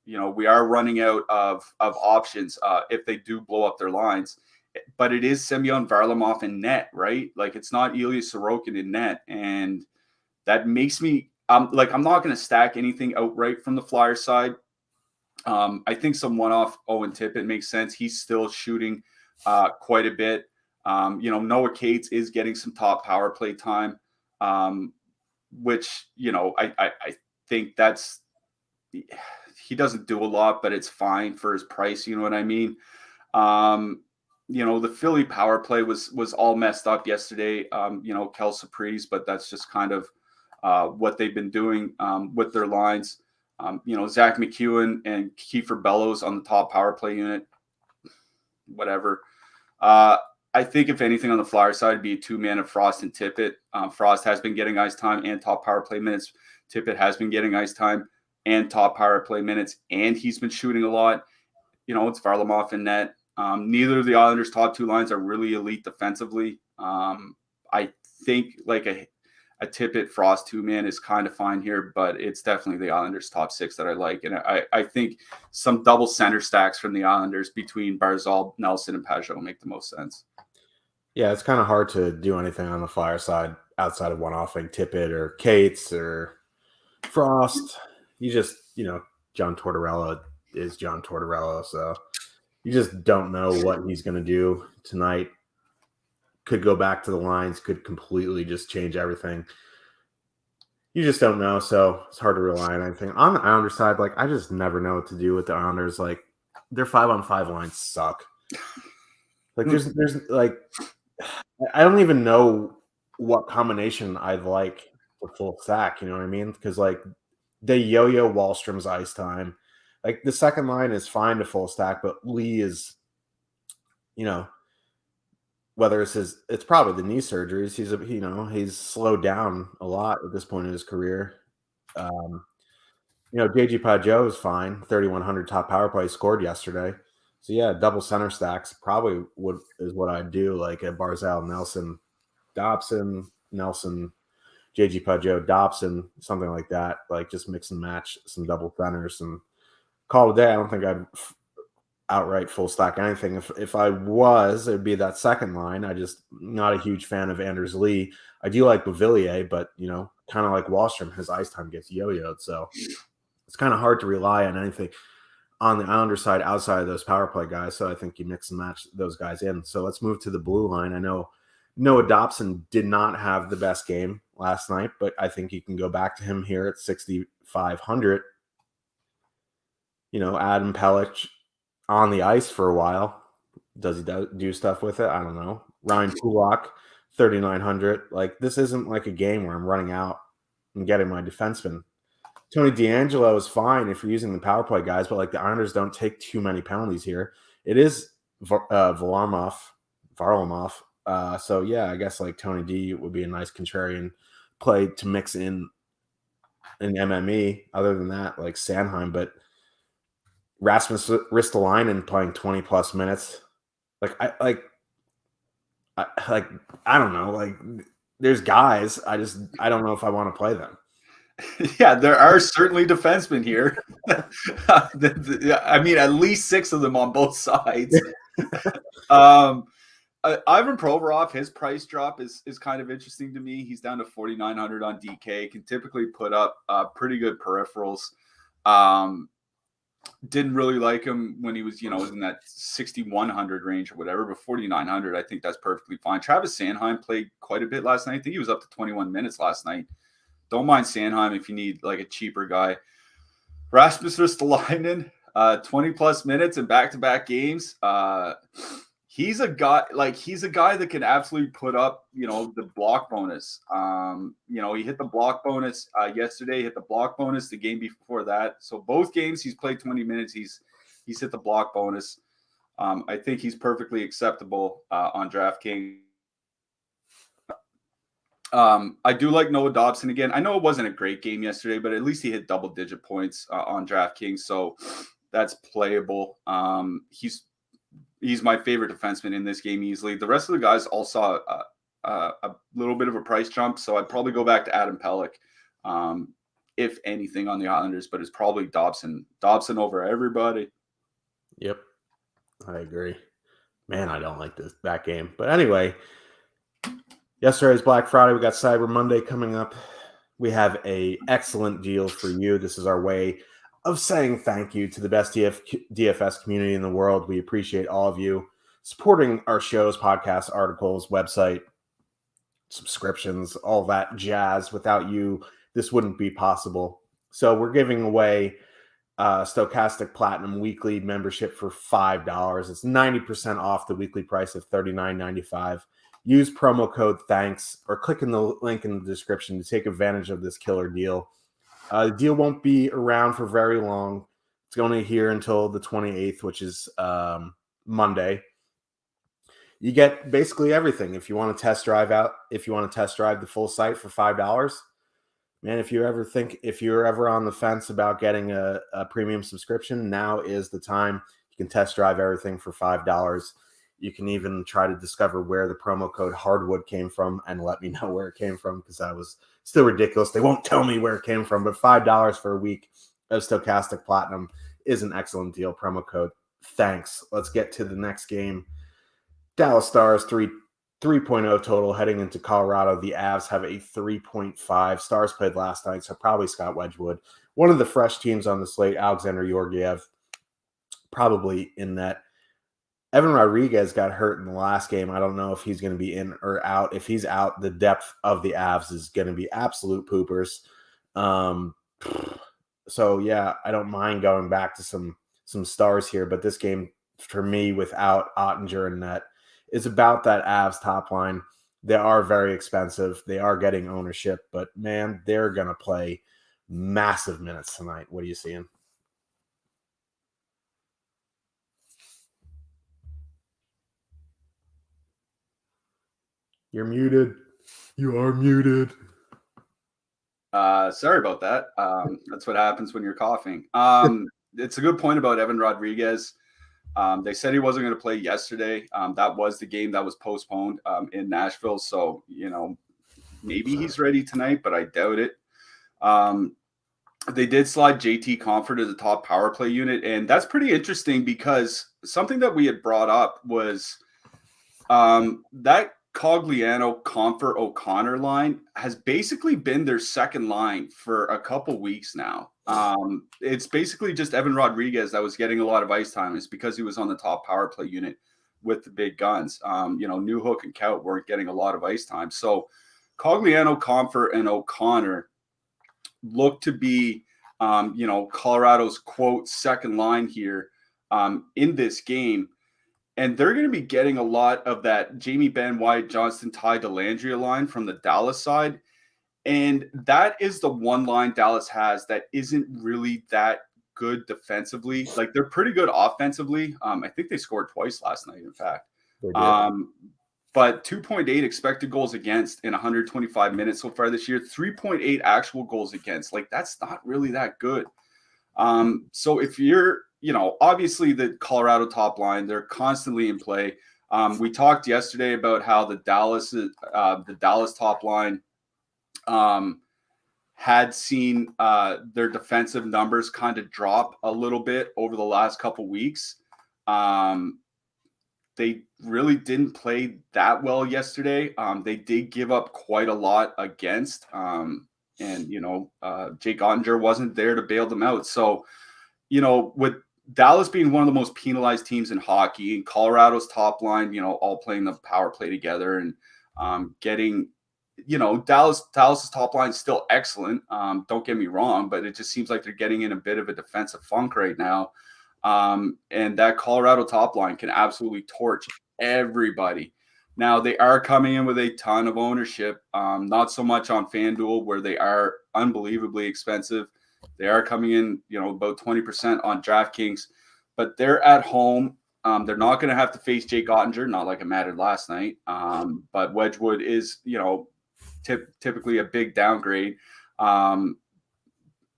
we are running out of options if they do blow up their lines. But it is Semyon Varlamov in net, right? Like, it's not Ilya Sorokin in net. And that makes me I'm not going to stack anything outright from the Flyers side. I think some one-off Owen Tippett makes sense. He's still shooting quite a bit. Noah Cates is getting some top power play time, which, I think that's he doesn't do a lot, but it's fine for his price. You know what I mean? The Philly power play was all messed up yesterday. Kel Surprise, but that's just kind of what they've been doing with their lines. Zach McEwen and Kiefer Bellows on the top power play unit, whatever. I think if anything on the Flyers side, it'd be a 2-man of Frost and Tippett. Frost has been getting ice time and top power play minutes. Tippett has been getting ice time and top power play minutes, and he's been shooting a lot. It's Varlamov in net. Neither of the Islanders' top 2 lines are really elite defensively. I think like a Tippett Frost 2-man is kind of fine here, but it's definitely the Islanders top 6 that I like. And I think some double center stacks from the Islanders between Barzal, Nelson, and Pajot make the most sense.
Yeah, it's kind of hard to do anything on the Flyer side outside of one-offing Tippett or Cates or Frost. You just, John Tortorella is John Tortorella, so you just don't know what he's going to do tonight. Could go back to the lines, could completely just change everything. You just don't know, so it's hard to rely on anything. On the Islanders side, I just never know what to do with the Islanders. Their 5-on-5 lines suck. There's I don't even know what combination I'd like for full stack, you know what I mean? Because, they yo-yo Wahlstrom's ice time. The second line is fine to full stack, but Lee is, whether it's probably the knee surgeries. He's slowed down a lot at this point in his career. JG Pajot is fine. 3,100 top power play scored yesterday. So yeah, double center stacks probably is what I'd do. Like a Barzal, Nelson, Dobson, Nelson, JG Pajot, Dobson, something like that. Just mix and match some double centers and call it a day. I don't think I'd outright full stack anything. If I was, it'd be that second line. I just not a huge fan of Anders Lee. I do like Beauvillier, but kind of like Wahlstrom, his ice time gets yo-yoed. So it's kind of hard to rely on anything on the Islander side outside of those power play guys. So I think you mix and match those guys in. So let's move to the blue line. I know Noah Dobson did not have the best game last night, but I think you can go back to him here at 6,500. Adam Pelech on the ice for a while. Does he do stuff with it? I don't know. Ryan Kulak, 3,900. This isn't like a game where I'm running out and getting my defenseman. Tony DeAngelo is fine if you're using the power play guys, but like the Islanders don't take too many penalties here. It is Varlamov. So yeah, I guess like Tony D would be a nice contrarian play to mix in an MME. Other than that, like Sanheim, but Rasmus Ristolainen playing 20 plus minutes. I don't know. Like there's guys. I don't know if I want to play them.
Yeah, there are certainly defensemen here. I mean, at least 6 of them on both sides. Ivan Provorov, his price drop is kind of interesting to me. He's down to 4,900 on DK. Can typically put up pretty good peripherals. Didn't really like him when he was, in that 6,100 range or whatever, but 4,900, I think that's perfectly fine. Travis Sanheim played quite a bit last night. I think he was up to 21 minutes last night. Don't mind Sanheim if you need like a cheaper guy. Rasmus Ristolainen, 20 plus minutes in back-to-back games. He's a guy that can absolutely put up, the block bonus. He hit the block bonus yesterday, hit the block bonus the game before that. So both games he's played 20 minutes. He's hit the block bonus. I think he's perfectly acceptable on DraftKings. I do like Noah Dobson again. I know it wasn't a great game yesterday, but at least he hit double-digit points on DraftKings, so that's playable. He's my favorite defenseman in this game easily. The rest of the guys all saw a little bit of a price jump, so I'd probably go back to Adam Pelech, if anything, on the Islanders, but it's probably Dobson over everybody.
Yep, I agree. Man, I don't like that game. But anyway, yesterday's Black Friday. We got Cyber Monday coming up. We have a excellent deal for you. This is our way of saying thank you to the best DFS community in the world. We appreciate all of you supporting our shows, podcasts, articles, website, subscriptions, all that jazz. Without you, this wouldn't be possible. So we're giving away Stokastic Platinum Weekly membership for $5. It's 90% off the weekly price of $39.95. Use promo code THANKS or click in the link in the description to take advantage of this killer deal. The deal won't be around for very long. It's only here until the 28th, which is Monday. You get basically everything. If you want to test drive the full site for $5, man, if you're ever on the fence about getting a premium subscription, now is the time. You can test drive everything for $5. You can even try to discover where the promo code Hardwood came from and let me know where it came from, because that was still ridiculous. They won't tell me where it came from, but $5 for a week of Stokastic Platinum is an excellent deal. Promo code THANKS. Let's get to the next game. Dallas Stars 3.0 total heading into Colorado. The Avs have a 3.5. Stars played last night, so probably Scott Wedgwood. One of the fresh teams on the slate, Alexander Georgiev, probably in net. Evan Rodriguez got hurt in the last game. I don't know if he's going to be in or out. If he's out, the depth of the Avs is going to be absolute poopers. So, yeah, I don't mind going back to some Stars here. But this game, for me, without Ottinger in net, is about that Avs top line. They are very expensive. They are getting ownership. But, man, they're going to play massive minutes tonight. What are you seeing? You're muted. You are muted.
Sorry about that. That's what happens when you're coughing. It's a good point about Evan Rodriguez. They said he wasn't going to play yesterday. That was the game that was postponed in Nashville. So, maybe he's ready tonight, but I doubt it. They did slide JT Compher to the top power play unit. And that's pretty interesting because something that we had brought up was that Cogliano, Compher, O'Connor line has basically been their second line for a couple weeks now. It's basically just Evan Rodriguez that was getting a lot of ice time. It's because he was on the top power play unit with the big guns. Newhook and Kaut weren't getting a lot of ice time. So Cogliano, Compher, and O'Connor look to be, Colorado's quote second line here in this game. And they're going to be getting a lot of that Jamie Benn, Wyatt Johnston, Ty Dellandrea line from the Dallas side. And that is the one line Dallas has that isn't really that good defensively. Like, they're pretty good offensively. I think they scored twice last night, in fact. But 2.8 expected goals against in 125 minutes so far this year, 3.8 actual goals against. Like, that's not really that good. So if you're, obviously the Colorado top line, they're constantly in play. We talked yesterday about how the Dallas top line had seen their defensive numbers kind of drop a little bit over the last couple weeks. They really didn't play that well yesterday. They did give up quite a lot against, and Jake Ottinger wasn't there to bail them out. So, with Dallas being one of the most penalized teams in hockey, and Colorado's top line, all playing the power play together and getting, Dallas's top line is still excellent. Don't get me wrong, but it just seems like they're getting in a bit of a defensive funk right now. And that Colorado top line can absolutely torch everybody. Now, they are coming in with a ton of ownership, not so much on FanDuel, where they are unbelievably expensive. They are coming in, about 20% on DraftKings, but they're at home. They're not going to have to face Jake Ottinger, not like it mattered last night. But Wedgwood is, typically a big downgrade.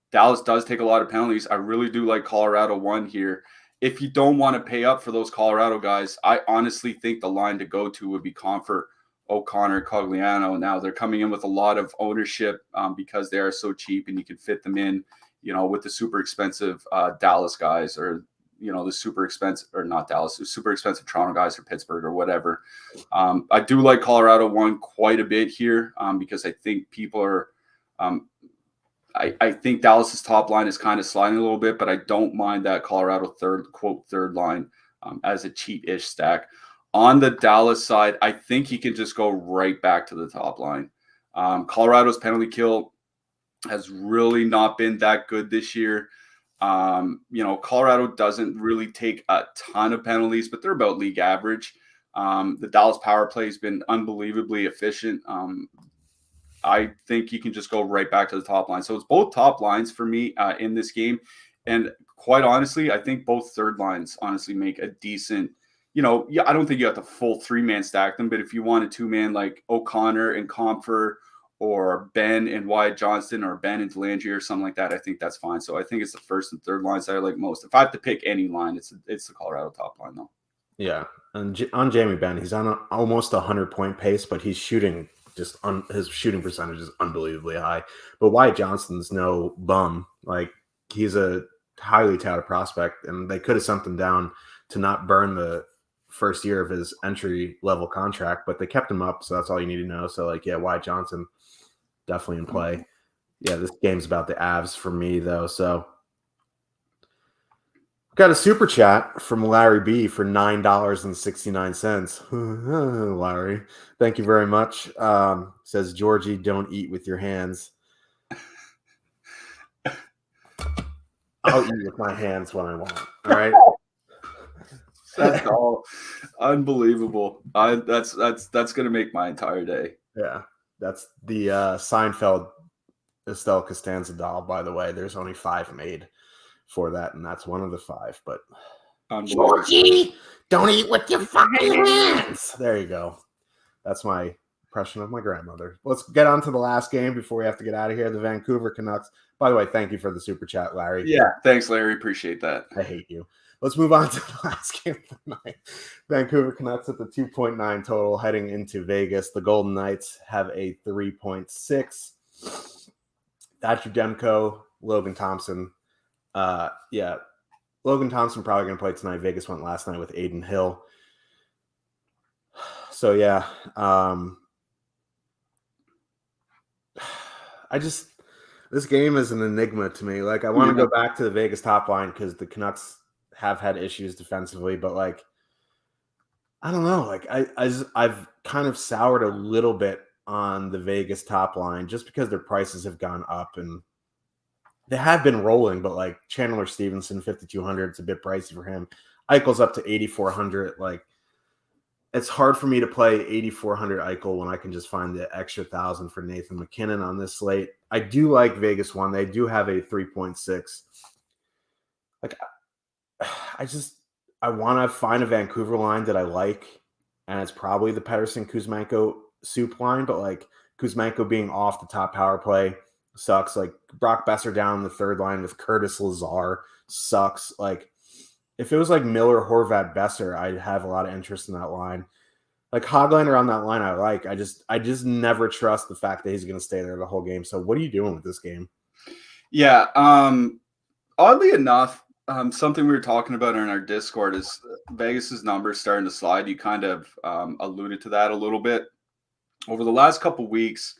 Dallas does take a lot of penalties. I really do like Colorado 1 here. If you don't want to pay up for those Colorado guys, I honestly think the line to go to would be Comfort, O'Connor, Cogliano. Now, they're coming in with a lot of ownership because they are so cheap, and you can fit them in, with the super expensive Dallas guys, or, the super expensive, or not Dallas, the super expensive Toronto guys, or Pittsburgh, or whatever. I do like Colorado 1 quite a bit here because I think people are I think Dallas's top line is kind of sliding a little bit, but I don't mind that Colorado third line as a cheap-ish stack. On the Dallas side, I think he can just go right back to the top line. Colorado's penalty kill has really not been that good this year. Colorado doesn't really take a ton of penalties, but they're about league average. The Dallas power play has been unbelievably efficient. I think you can just go right back to the top line. So it's both top lines for me in this game. And quite honestly, I think both third lines honestly make a decent, I don't think you have to full 3-man stack them, but if you want a 2-man like O'Connor and Comfort, or Ben and Wyatt Johnston, or Ben and Delandry, or something like that, I think that's fine. So I think it's the first and third lines that I like most. If I have to pick any line, it's the Colorado top line though.
Yeah. And on Jamie Benn, he's on almost 100-point pace, but he's shooting his shooting percentage is unbelievably high. But Wyatt Johnston's no bum. Like, he's a highly touted prospect, and they could have sent him down to not burn the first year of his entry level contract, but they kept him up. So that's all you need to know. So Wyatt Johnston definitely in play. Yeah, this game's about the Avs for me though. So got a super chat from Larry B for $9.69. Larry, thank you very much. Says, Georgie, don't eat with your hands. I'll eat with my hands when I want. All right.
That's all unbelievable. That's gonna make my entire day.
Yeah, that's the Seinfeld Estelle Costanza doll. By the way, there's only 5 made for that, and that's one of the 5. But Georgie, don't eat with your fucking hands. There you go. That's my impression of my grandmother. Let's get on to the last game before we have to get out of here. The Vancouver Canucks. By the way, thank you for the super chat, Larry.
Yeah, thanks, Larry. Appreciate that.
I hate you. Let's move on to the last game of the night. Vancouver Canucks at the 2.9 total heading into Vegas. The Golden Knights have a 3.6. Thatcher Demko, Logan Thompson. Logan Thompson probably going to play tonight. Vegas went last night with Aiden Hill. So, this game is an enigma to me. Like, I want to go back to the Vegas top line because the Canucks have had issues defensively, but I don't know. I've kind of soured a little bit on the Vegas top line just because their prices have gone up and they have been rolling, but Chandler Stevenson, 5,200, it's a bit pricey for him. Eichel's up to 8,400. it's hard for me to play 8,400 Eichel when I can just find the extra 1,000 for Nathan McKinnon on this slate. I do like Vegas one. They do have a 3.6. Like, I want to find a Vancouver line that I like, and it's probably the Pettersson-Kuzmenko soup line, but like Kuzmenko being off the top power play sucks. Like Brock Besser down the third line with Curtis Lazar sucks. Like if it was like Miller, Horvat, Besser, I'd have a lot of interest in that line. Like Hoglander on that line, I like. I just never trust the fact that he's going to stay there the whole game. So what are you doing with this game?
Yeah. Oddly enough, something we were talking about in our Discord is Vegas's numbers starting to slide. You kind of alluded to that a little bit. Over the last couple weeks,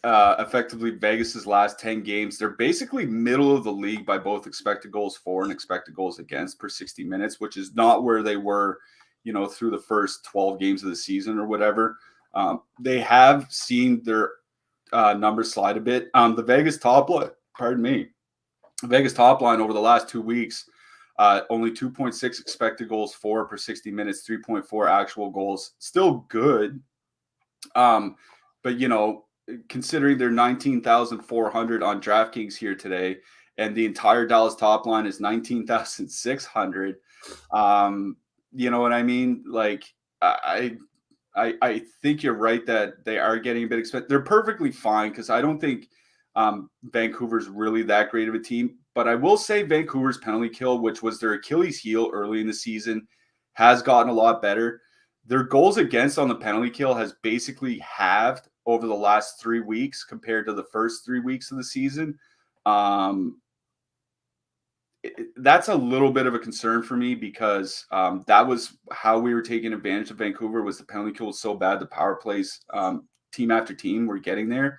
effectively Vegas's last 10 games, they're basically middle of the league by both expected goals for and expected goals against per 60 minutes, which is not where they were, through the first 12 games of the season or whatever. They have seen their numbers slide a bit. The Vegas top line, Vegas top line over the last 2 weeks, only 2.6 expected goals for per 60 minutes, 3.4 actual goals. Still good. But considering they're 19,400 on DraftKings here today, and the entire Dallas top line is 19,600. You know what I mean? Like I think you're right that they are getting a bit expensive. They're perfectly fine because I don't think Vancouver's really that great of a team. But I will say Vancouver's penalty kill, which was their Achilles heel early in the season, has gotten a lot better. Their goals against on the penalty kill has basically halved over the last 3 weeks compared to the first 3 weeks of the season. That's a little bit of a concern for me because that was how we were taking advantage of Vancouver. Was the penalty kill was so bad, the power plays team after team were getting there.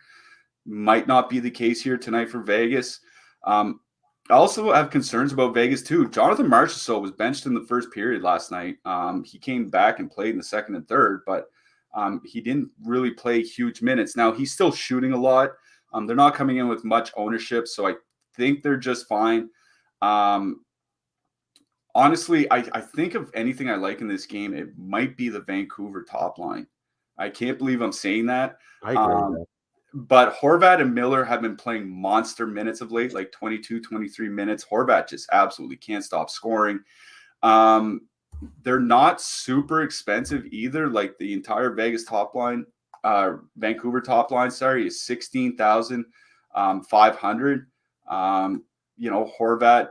Might not be the case here tonight for Vegas. I also have concerns about Vegas too. Jonathan Marchessault was benched in the first period last night. He came back and played in the second and third, but he didn't really play huge minutes. Now he's still shooting a lot. They're not coming in with much ownership, so I think they're just fine. Honestly, I think of anything I like in this game, it might be the Vancouver top line. I can't believe I'm saying that.
I agree with that.
But Horvat and Miller have been playing monster minutes of late, like 22, 23 minutes. Horvat just absolutely can't stop scoring. They're not super expensive either. Like the entire Vegas top line, Vancouver top line, is 16,500. Horvat,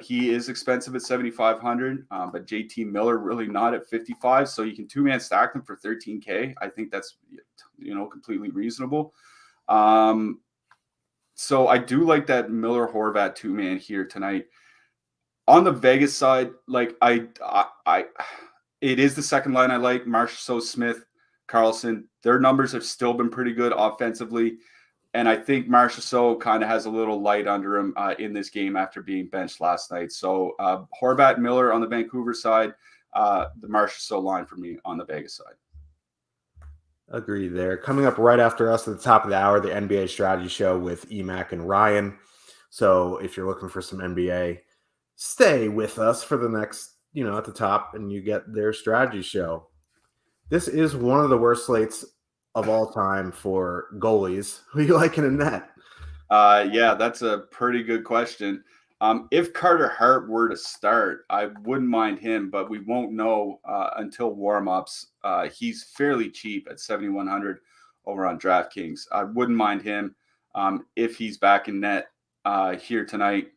he is expensive at 7,500, but JT Miller really not at 55. So you can two-man stack them for 13K. I think that's, completely reasonable. So I do like that Miller Horvat two-man here tonight. On the Vegas side, like it is the second line I like. Marchessault, Smith, Carlson. Their numbers have still been pretty good offensively. And I think Marchessault kind of has a little light under him in this game after being benched last night. So Horvat, Miller on the Vancouver side, the Marchessault line for me on the Vegas side.
Agree there. Coming up right after us at the top of the hour, the NBA strategy show with Emac and Ryan. So if you're looking for some NBA, stay with us for the next, at the top, and you get their strategy show. This is one of the worst slates of all time for goalies. Who you like in a net?
Yeah, that's a pretty good question. If Carter Hart were to start, I wouldn't mind him, but we won't know until warm-ups. He's fairly cheap at 7,100 over on DraftKings. I wouldn't mind him if he's back in net here tonight.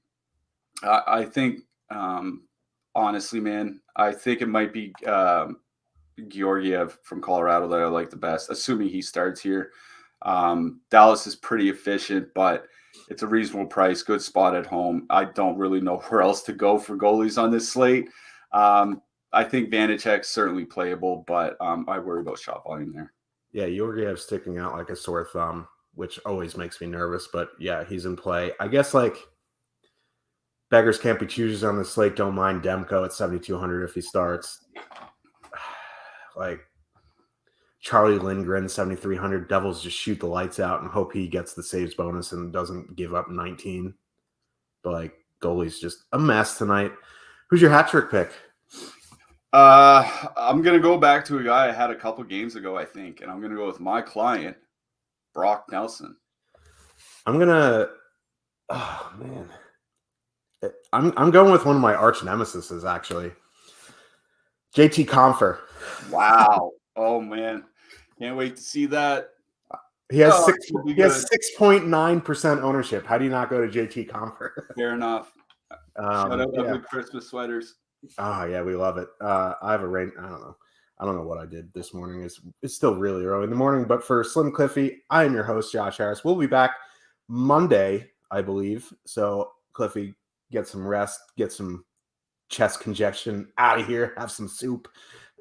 I think, honestly, man, I think it might be Georgiev from Colorado that I like the best, assuming he starts here. Dallas is pretty efficient, but it's a reasonable price, good spot at home. I don't really know where else to go for goalies on this slate. I think Vanacek's certainly playable, but I worry about shot volume there.
Yeah, Georgiev's sticking out like a sore thumb, which always makes me nervous. But yeah, he's in play. I guess like beggars can't be choosers on the slate. Don't mind Demko at 7,200 if he starts. Like Charlie Lindgren, 7,300. Devils just shoot the lights out and hope he gets the saves bonus and doesn't give up 19. But like goalie's just a mess tonight. Who's your hat trick pick?
I'm gonna go back to a guy I had a couple games ago, I think, and I'm gonna go with my client, Brock Nelson.
I'm gonna. Oh man, I'm going with one of my arch nemesises actually. JT Compher.
Wow. Oh man, can't wait to see that.
He has
Oh, it's gonna be good.
6.9% ownership. How do you not go to JT Compher?
Fair enough. Shout out
Yeah.
ugly Christmas sweaters.
Oh yeah, we love it. I have a rain. I don't know what I did this morning. It's still really early in the morning. But for Slim Cliffy, I am your host, Josh Harris. We'll be back Monday, I believe. So Cliffy, get some rest, get some chest congestion out of here, have some soup,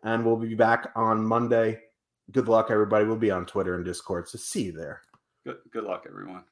and we'll be back on Monday. Good luck, everybody. We'll be on Twitter and Discord. So see you there.
Good luck, everyone.